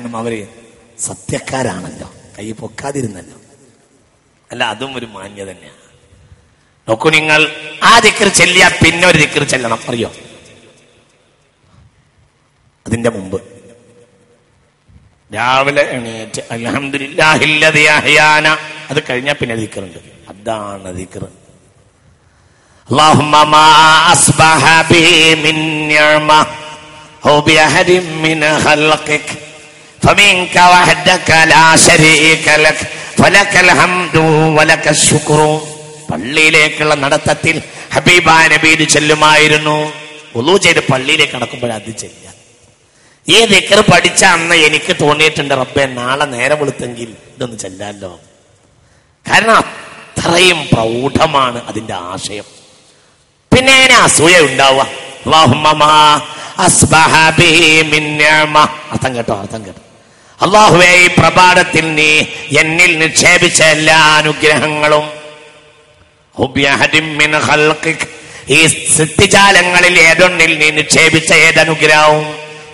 കാരണം അവര് സത്യക്കാരാണല്ലോ, കൈ പൊക്കാതിരുന്നല്ലോ. അല്ല, അതും ഒരു മാന്യത തന്നെയാണ്. നോക്കൂ, നിങ്ങൾ ആ ദിക്ർ ചെല്ലിയ പിന്നെ ഒരു ദിക്ർ ചെല്ലണം, അറിയോ? അതിന്റെ മുമ്പ് രാവിലെ എണീറ്റ് അൽഹംദുലില്ലാഹില്ലദീ അഹ്യാന, അത് കഴിഞ്ഞാൽ പിന്നെ ദിക്റുണ്ട്. അതാണ് ദിക്ർ. അല്ലാഹുമ്മ മാ അസ്ബഹ ബി മിൻ നിഅമ ഔ ബി അഹദിൻ മിൻ ഖൽഖിക ഫമിൻക വഹദക ലാ ശരീക ലക ഫലകൽ ഹംദു വലകൽ ശുക്റു. പള്ളിയിലേക്കുള്ള നടത്തത്തിൽ ഹബീബായ നബി ഇത് ചൊല്ലുമായിരുന്നു. വുളൂ ചെയ്ത് പള്ളിയിലേക്ക് നടക്കുമ്പോൾ അത് ചെല്ലുക. ഈ ദിക്ർ പഠിച്ച അന്ന് എനിക്ക് തോന്നിയിട്ടുണ്ട്, റബ്ബേ നാളെ നേരെ വെളുത്തെങ്കിൽ ഇതൊന്ന് ചെല്ലാലോ. കാരണം അത്രയും പ്രൗഢമാണ് അതിന്റെ ആശയം. പിന്നെ എങ്ങനെ അസൂയ ഉണ്ടാവുക? അല്ലാഹുമ്മ മാ അസ്ബഹ ബിഹി മിൻ നിഅമ. അർത്ഥം കേട്ടോ, അർത്ഥം കേട്ടോ. അല്ലാഹുവേ, ഈ പ്രഭാതത്തിൽ നീ എന്നിൽ നിക്ഷേപിച്ച എല്ലാ അനുഗ്രഹങ്ങളും മിൻ ഖൽഖിക, ഈ സൃഷ്ടിജാലങ്ങളിൽ ഏതൊന്നിൽ നീ നിക്ഷേപിച്ച ഏതനുഗ്രഹവും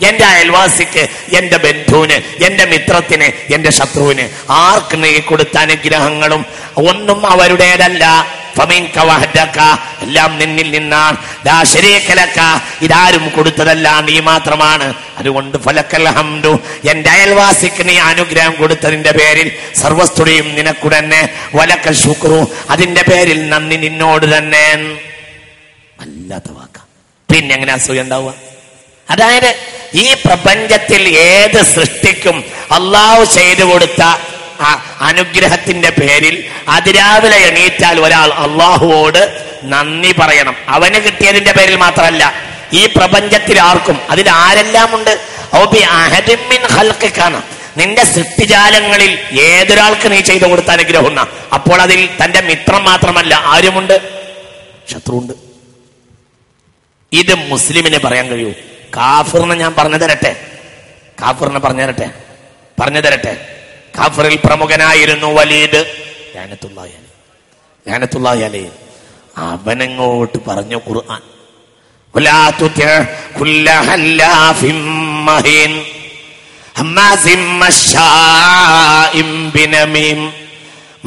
എന്റെ അയൽവാസിക്ക്, എന്റെ ബന്ധുവിന്, എന്റെ മിത്രത്തിന്, എന്റെ ശത്രുവിന്, ആർക്ക് നീ കൊടുത്ത അനുഗ്രഹങ്ങളും ഒന്നും അവരുടേതല്ല. ഫമിൻക വഹദക, എല്ലാം നിന്നിൽ നിന്നാണ്. ലാ ശരീക ലക, ഇതാരും കൊടുത്തതല്ല, നീ മാത്രമാണ്. അതുകൊണ്ട് ഫലക്കൽ ഹംദു, എന്റെ അയൽവാസിക്ക് നീ അനുഗ്രഹം കൊടുത്തതിന്റെ പേരിൽ സർവസ്തുതിയും നിനക്കു തന്നെ. വലക്കൽ ശുക്രു, അതിന്റെ പേരിൽ നന്ദി നിന്നോട് തന്നെ. വല്ലാത്ത വാക്ക. പിന്നെ എങ്ങനെ അസൂയ ഉണ്ടാവുക? അതായത് ഈ പ്രപഞ്ചത്തിൽ ഏത് സൃഷ്ടിക്കും അള്ളാഹു ചെയ്തു കൊടുത്ത അനുഗ്രഹത്തിന്റെ പേരിൽ അതിരാവിലെ എണീറ്റാൽ ഒരാൾ അള്ളാഹുവോട് നന്ദി പറയണം. അവന് കിട്ടിയതിന്റെ പേരിൽ മാത്രമല്ല, ഈ പ്രപഞ്ചത്തിൽ ആർക്കും, അതിൽ ആരെല്ലാം ഉണ്ട്. നിന്റെ സൃഷ്ടിജാലങ്ങളിൽ ഏതൊരാൾക്ക് നീ ചെയ്തു കൊടുത്ത അനുഗ്രഹം. അപ്പോൾ അതിൽ തന്റെ മിത്രം മാത്രമല്ല, ആരുമുണ്ട്, ശത്രുണ്ട്. ഇത് മുസ്ലിമിനെ പറയാൻ കഴിയൂ. കാഫിറിനെ ഞാൻ പറഞ്ഞു തരട്ടെ, കാഫിറിനെ പറഞ്ഞു തരട്ടെ. കാഫിറിൽ പ്രമുഖനായിരുന്നു വലീദ് ലഅനത്തുല്ലാഹി അലൈഹി. അവനങ്ങോട്ട് പറഞ്ഞു ഖുർആൻ, വലാ തുതി കുല്ല ഹല്ലാഫിൻ മഹീൻ ഹമ്മാസിൻ മശാഇൻ ബിനമീം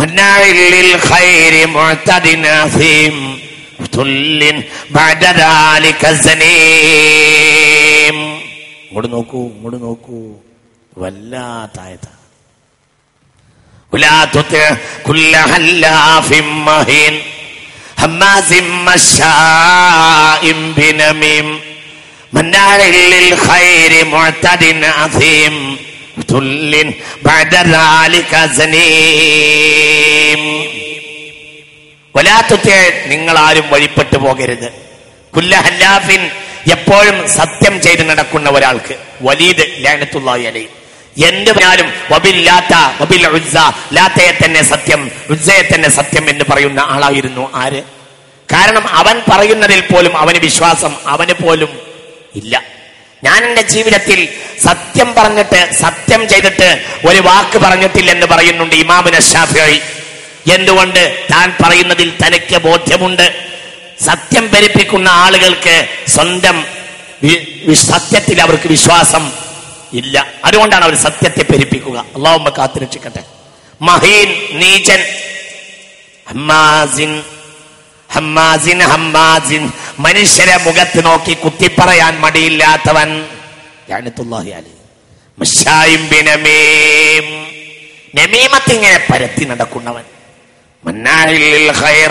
മന്നാഇൽ ലിൽ ഖൈരി മുഅ്തദിൻ അസീം തുല്ലിൻ ബഅദ ദാലിക സനീം. ഇങ്ങോട്ട് നോക്കൂ, വല്ലാത്തായതാ. ولا تطع كل حلاف مهين هماز مشاء بنميم مناع للخير معتد أثيم عتل بعد ذلك زنيم. ولا تطع, നിങ്ങൾ ആരും വഴിപ്പെട്ടു പോകരുത്. കുല്ല ഹല്ലാഫിൻ, എപ്പോഴും സത്യം ചെയ്ത് നടക്കുന്ന ഒരാൾക്ക്. വലീദ് ലഅനത്തുല്ലാഹി അലൈഹി. എന്ത് പറഞ്ഞാലും ലാത്തയെ തന്നെ സത്യം, ഉസ്സയെ തന്നെ സത്യം എന്ന് പറയുന്ന ആളായിരുന്നു. ആര്? കാരണം അവൻ പറയുന്നതിൽ പോലും അവന് വിശ്വാസം അവന് പോലും ഇല്ല. ഞാൻ എന്റെ ജീവിതത്തിൽ സത്യം പറഞ്ഞിട്ട്, സത്യം ചെയ്തിട്ട് ഒരു വാക്ക് പറഞ്ഞിട്ടില്ലെന്ന് പറയുന്നുണ്ട് ഇമാമുന ശാഫിഈ. എന്തുകൊണ്ട്? താൻ പറയുന്നതിൽ തനിക്ക് ബോധ്യമുണ്ട്. സത്യം പെരുപ്പിക്കുന്ന ആളുകൾക്ക് സ്വന്തം സത്യത്തിൽ അവർക്ക് വിശ്വാസം ഇല്ല. അതുകൊണ്ടാണ് അവർ സത്യത്തെ പെരുപ്പിക്കുക. അല്ലാഹുമ്മ കാത്തുരക്ഷിക്കട്ടെ. മഹീൻ, നീചൻ. ഹമ്മാസിൻ, മനുഷ്യരെ മുഖത്ത് നോക്കി കുത്തിപ്പറയാൻ മടിയില്ലാത്തവൻ. ലഅനത്തുല്ലാഹി അലൈഹി. മശായിൻ ബിനമീം, നമീമത്ത് ഇങ്ങനെ പരത്തി നടക്കുന്നവൻ. മന്നാഇൽ ലിൽ ഖൈർ,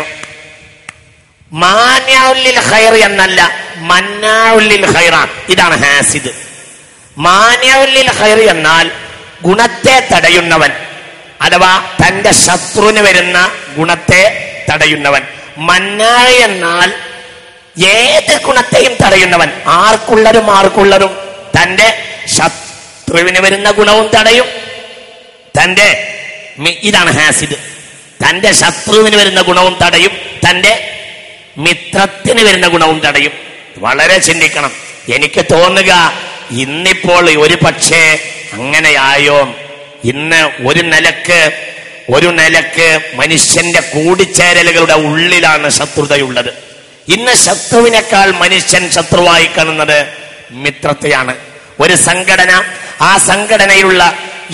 മാനിഉൽ ലിൽ ഖൈർ എന്നല്ല, മന്നാഉൽ ലിൽ ഖൈറാൻ. ഇതാണ് ഹാസിദ്. മാനിഉൽ ലിൽ ഖൈർ എന്നാൽ ഗുണത്തെ തടയുന്നവൻ, അഥവാ തന്റെ ശത്രുവിന് വരുന്ന ഗുണത്തെ തടയുന്നവൻ. മന്നാഇ എന്നാൽ ഏത് ഗുണത്തെയും തടയുന്നവൻ. ആർക്കുള്ളതും തന്റെ ശത്രുവിന് വരുന്ന ഗുണവും തടയും. ഇതാണ് ഹാസിദ്. തന്റെ ശത്രുവിന് വരുന്ന ഗുണവും തടയും, തന്റെ മിത്രത്തിന് വരുന്ന ഗുണവും തടയും. വളരെ ചിന്തിക്കണം. എനിക്ക് തോന്നുക ഇന്നിപ്പോൾ ഒരു പക്ഷേ അങ്ങനെയായോ. ഇന്ന് ഒരു നിലക്ക് മനുഷ്യന്റെ കൂടിച്ചേരലുകളുടെ ഉള്ളിലാണ് ശത്രുതയുള്ളത്. ഇന്ന് ശത്രുവിനേക്കാൾ മനുഷ്യൻ ശത്രുവായി കാണുന്നത് മിത്രത്തെയാണ്. ഒരു സംഘടന, ആ സംഘടനയിലുള്ള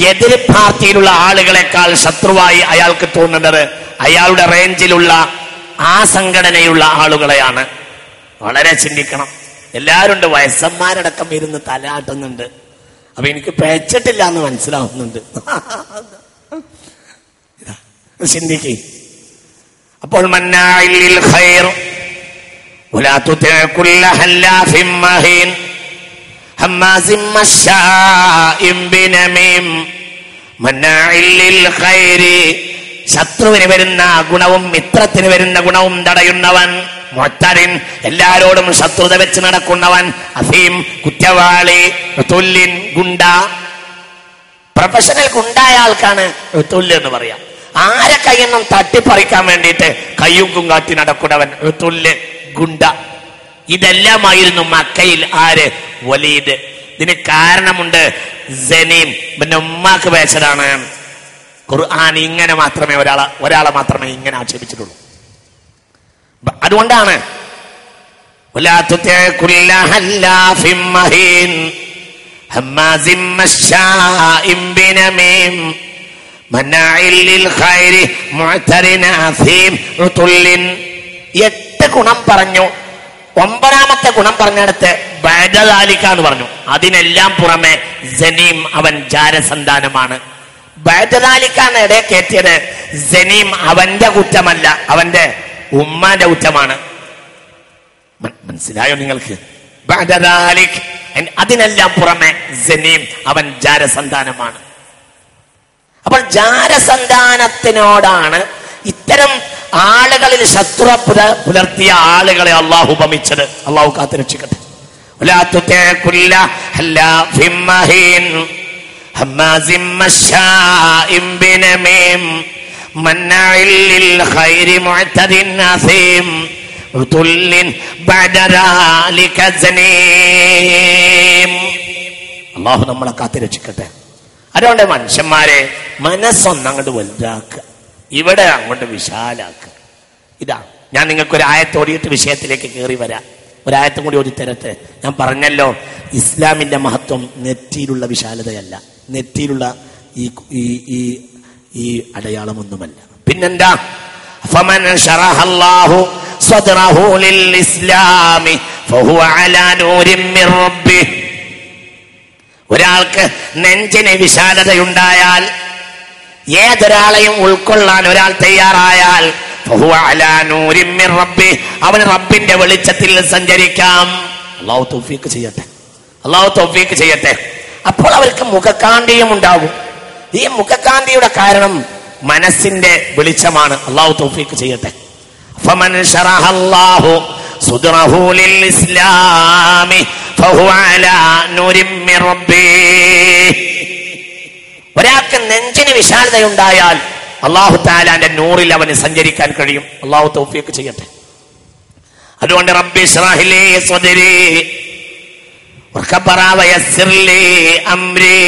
എതിർ പാർട്ടിയിലുള്ള ആളുകളെക്കാൾ ശത്രുവായി അയാൾക്ക് തോന്നുന്നത് അയാളുടെ റേഞ്ചിലുള്ള ആ സംഘടനയിലുള്ള ആളുകളെയാണ്. വളരെ ചിന്തിക്കണം. എല്ലാവരും ഉണ്ട്, വയസ്സന്മാരടക്കം ഇരുന്ന് തലയാട്ടുന്നുണ്ട്. അപ്പൊ എനിക്ക് പേച്ചിട്ടില്ല എന്ന് മനസ്സിലാവുന്നുണ്ട്. ചിന്തിക്കേ. അപ്പോൾ മന്നാഇൽ ഖൈർ വലാ തുതിഅ കുല്ല ഹല്ലാഫിൻ മഹീൻ ഹമ്മാസിൻ മശാഇൻ ബിനമീം. മന്നാഇൽ ഖൈരി, ശത്രുവിന് വരുന്ന ഗുണവും മിത്രത്തിന് വരുന്ന ഗുണവും തടയുന്നവൻ. മുഅ്തദിൻ, എല്ലാരോടും ശത്രുത വെച്ച് നടക്കുന്നവൻ. അസീം, കുറ്റവാളി. തുല്യൻ, ഗുണ്ട. പ്രൊഫഷണൽ ഗുണ്ടായ ആൾക്കാണ് തുല്യ എന്ന് പറയാം. ആരെ കയ്യൊന്നും തട്ടിപ്പറിക്കാൻ വേണ്ടിയിട്ട് കയ്യൂക്കും കാട്ടി നടക്കുന്നവൻ തുല്യ, ഗുണ്ട. ഇതെല്ലാമായിരുന്നു മക്കയിൽ ആര്? വലീദ്. ഇതിന് കാരണമുണ്ട്. സനീം പിന്നെ ഉമ്മാക്ക് വേച്ചതാണ്. ഖുർആൻ ഇങ്ങനെ മാത്രമേ ഒരാളെ മാത്രമേ ഇങ്ങനെ ആക്ഷേപിച്ചിട്ടുള്ളൂ. അതുകൊണ്ടാണ് വലാ തുതിഅ കുല്ല ഹല്ലാഫിൻ മഹീൻ ഹമ്മാസിൻ മശാഇൻ ബിനമീം മനാഇൽ ലിൽ ഖൈരി മുഅ്തദിൻ അസീം ഉതുല്ലിൻ. 8 ഗുണം പറഞ്ഞു. 9ാമത്തെ ഗുണം പറഞ്ഞെടുത്ത് ബഅദാലിക എന്ന് പറഞ്ഞു. അതിനെല്ലാം പുറമെ സനീം, അവൻ ജാരസന്താനമാണ്. ബഅദാലിക്കാണ് ഇടയെ കയറ്റിയത്. സനീം അവന്റെ കുറ്റമല്ല, അവന്റെ ഉമ്മാന്റെ കുറ്റമാണ്. മനസ്സിലായോ നിങ്ങൾക്ക്? ബഅദാലിക്, അതിനെല്ലാം പുറമെ സനീം, അവൻ ജാരസന്താനമാണ്. അപ്പോൾ ജാരസന്താനത്തിനോടാണ് ഇത്തരം ആളുകളിൽ ശത്രുത പുലർത്തിയ ആളുകളെ അള്ളാഹു ഉപമിച്ചത്. അള്ളാഹു കാത്തുരക്ഷിക്കട്ടെ. വലാ തുതിഅ കുല്ല ഹല്ലാഫിൻ മഹീൻ ഹമ്മാസിൻ മശാഇൻ ബിനമീം മന്നാഇൽ ലിൽ ഖൈരി മുഅ്തദിൻ അസീം ഉതുല്ലിൻ ബഅദ ദാലിക സനീം. അള്ളാഹു നമ്മളെ കാത്തുരക്ഷിക്കട്ടെ. അതുകൊണ്ട് മനുഷ്യന്മാരെ മനസ്സൊന്നങ്ങോട്ട് വലുതാക്കുക, ഇവിടെ അങ്ങോട്ട് വിശാലാക്കുക. ഇതാ ഞാൻ നിങ്ങൾക്കൊരു ആയത്ത് ഓടിയിട്ട് വിഷയത്തിലേക്ക് കയറി വരാം. ഒരായത്തും കൂടി ഓടി തരട്ടെ. ഞാൻ പറഞ്ഞല്ലോ, ഇസ്ലാമിന്റെ മഹത്വം നെറ്റിയിലുള്ള വിശാലതയല്ല, നെറ്റിയിലുള്ള ഈ അടയാളമൊന്നുമല്ല. പിന്നെന്താ? ഫമൻ ശറഹല്ലാഹു സദ്റഹു ലിൽ ഇസ്ലാമി ഫഹുവ അലാ നൂരിൻ മിർ റബ്ബിഹി. ഒരാൾക്ക് നെഞ്ചിന് വിശാലതയുണ്ടായാൽ, ഏതൊരാളെയും ഉൾക്കൊള്ളാൻ ഒരാൾ തയ്യാറായാൽ ഫഹുവ അലാ നൂരിൻ മിർ റബ്ബിഹി, അവന് റബ്ബിന്റെ വെളിച്ചത്തിൽ സഞ്ചരിക്കാം. അല്ലാഹു തൗഫീഖ് ചെയ്യട്ടെ, അല്ലാഹു തൗഫീഖ് ചെയ്യട്ടെ. അപ്പോൾ അവർക്ക് മുഖകാന്തിയും ഉണ്ടാകും. ഈ മുഖകാന്തിയുടെ കാരണം മനസ്സിന്റെ വെളിച്ചമാണ്. അല്ലാഹു തൗഫീഖ് ചെയ്യട്ടെ. ഫമൻ ശറഹല്ലാഹു സുദ്റഹു ലിൽ ഇസ്ലാമി ഫഹുവ അലാ നൂരിൻ മിർ റബ്ബിഹി. ഒരാൾക്ക് നെഞ്ചിന് വിശാലതയുണ്ടായാൽ അല്ലാഹു തആലാന്റെ നൂറിൽ അവന് സഞ്ചരിക്കാൻ കഴിയും. അല്ലാഹു തൗഫീഖ് ചെയ്യട്ടെ. അതുകൊണ്ട് റബ്ബി ഇശ്റഹ് ലി സദ്രി വഖബറ വയസ്സിർ ലി അംരി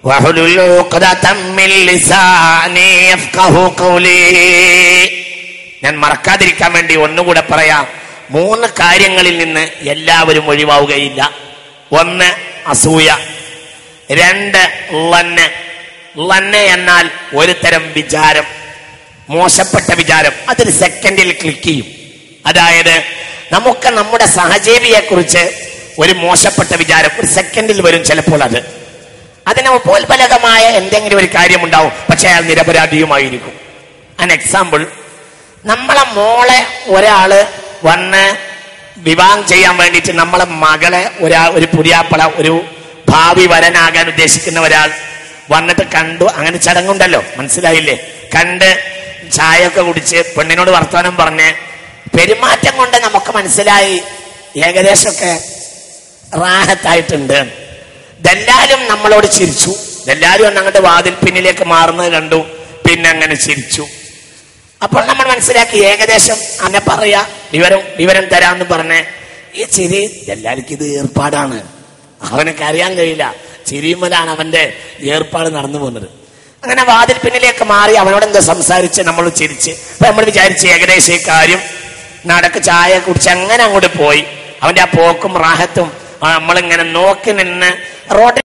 വഹുലുൽ ഉഖ്ദതം മിൻ ലിസാനി യഫ്ഖഹു ഖൗലി. ഞാൻ മറക്കാതിരിക്കാൻ വേണ്ടി ഒന്നുകൂടെ പറയാം. 3 കാര്യങ്ങളിൽ നിന്ന് എല്ലാവരും ഒഴിവാവുകയില്ല. 1 അസൂയ, 2 ലന്ന്. ലന്ന് എന്നാൽ ഒരു തരം വിചാരം, മോശപ്പെട്ട വിചാരം. അതൊരു സെക്കൻഡിൽ ക്ലിക്ക് ചെയ്യും. അതായത് നമുക്ക് നമ്മുടെ സഹജീവിയെ കുറിച്ച് ഒരു മോശപ്പെട്ട വിചാരം ഒരു സെക്കൻഡിൽ വരും. ചിലപ്പോൾ അതിന് ഉപോത്ബലകമായ എന്തെങ്കിലും ഒരു കാര്യം ഉണ്ടാവും, പക്ഷെ അയാൾ നിരപരാധിയുമായിരിക്കും. ആൻ എക്സാമ്പിൾ, നമ്മളെ മോളെ ഒരാള് വന്ന് വിവാഹം ചെയ്യാൻ വേണ്ടിയിട്ട് നമ്മളെ മകളെ ഒരു പുതിയാപ്പള, ഒരു ഭാവി വരനാകാൻ ഉദ്ദേശിക്കുന്ന ഒരാൾ വന്നിട്ട് കണ്ടു. അങ്ങനെ ചടങ്ങുണ്ടല്ലോ, മനസ്സിലായില്ലേ? കണ്ട് ചായയൊക്കെ കുടിച്ച് പെണ്ണിനോട് വർത്തമാനം പറഞ്ഞ് പെരുമാറ്റം കൊണ്ട് നമുക്ക് മനസ്സിലായി ഏകദേശമൊക്കെ റാഹത്തായിട്ടുണ്ട്. ദല്ലാലും നമ്മളോട് ചിരിച്ചു. ദല്ലാലും അങ്ങോട്ട് വാതിൽ പിന്നിലേക്ക് മാറുന്നത് കണ്ടു, പിന്നെ അങ്ങനെ ചിരിച്ചു. അപ്പോൾ നമ്മൾ മനസ്സിലാക്കി ഏകദേശം അങ്ങനെ പറയാ, വിവരം തരാന്ന് പറഞ്ഞ് ഈ ചിരി ദല്ലാലിക്ക് ഇത് ഏർപ്പാടാണ്, അവനൊക്കെ അറിയാൻ കഴിയില്ല. ചിരിയുമ്പോഴാണ് അവന്റെ ഏർപ്പാട് നടന്നു പോകുന്നത്. അങ്ങനെ വാതിൽ പിന്നിലേക്ക് മാറി അവനോട് എന്താ സംസാരിച്ച് നമ്മൾ ചിരിച്ച്. അപ്പൊ നമ്മൾ വിചാരിച്ച് ഏകദേശം ഈ കാര്യം നടക്ക് ചായ കുടിച്ച് അങ്ങനെ അങ്ങോട്ട് പോയി. അവന്റെ ആ പോക്കും റാഹത്തും നമ്മളിങ്ങനെ നോക്കി നിന്ന് റോഡിൽ